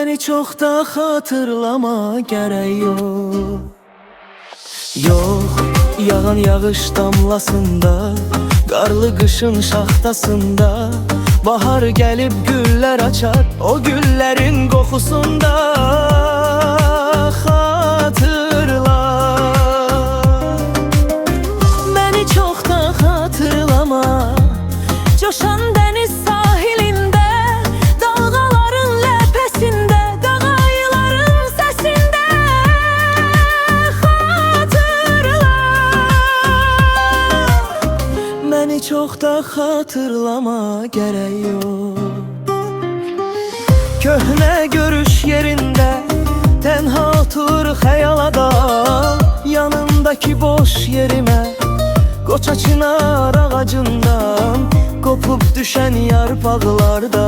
Məni çox da xatırlama gərək yox. Yox, yağan yağış damlasında, qarlı qışın şaxtasında, bahar gəlib güllər açar, o güllərin qoxusunda. Xatırla, məni çox da xatırlama. Coşan dəniz sahilində, dalğaların ləpəsində, qağayıların səsində. Xatırla, məni çox da xatırlama gərək yox. Köhnə görüş yerində tənha otur xəyala dal, yanındakı boş yerimə qoça çınar ağacından qopub düşən yarpaqlarda.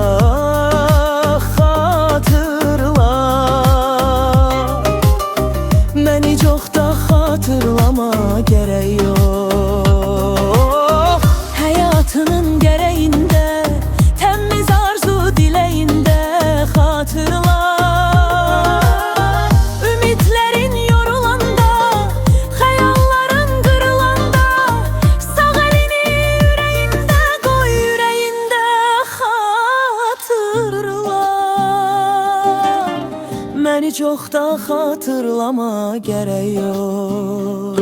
Xatırla, məni çox da xatırlama gərək yox. Həyatının gərəyində, təmiz arzu diləyində. Xatırla, ümidlərin yorulanda, xəyalların qırılanda, sağ əlini ürəyində qoy, ürəyində. Xatırla, məni çox da xatırlama gərək yox.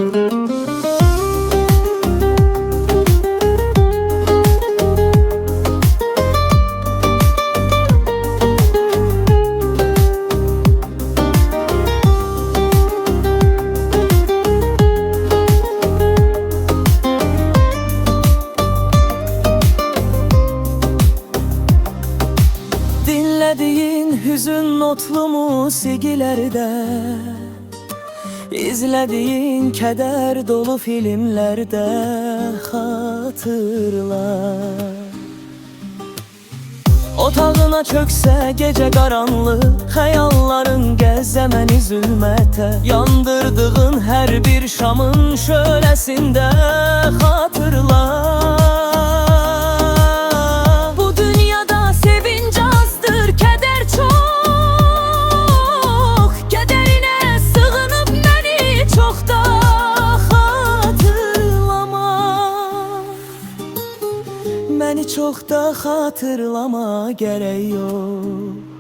Dinlədiyin hüzün notlu musiqilərdə, İzlədiyin kədər dolu filmlərdə. Xatırla, otağına çöksə gecə qaranlıq, xəyalların gəzəməni zülmətə, yandırdığın hər bir şamın şöləsində. Xatırla, bu dünyada sevinc azdır, kədər çox. Kədərinə sığınıb məni çox da xatırlama, məni çox da xatırlama gərək yox.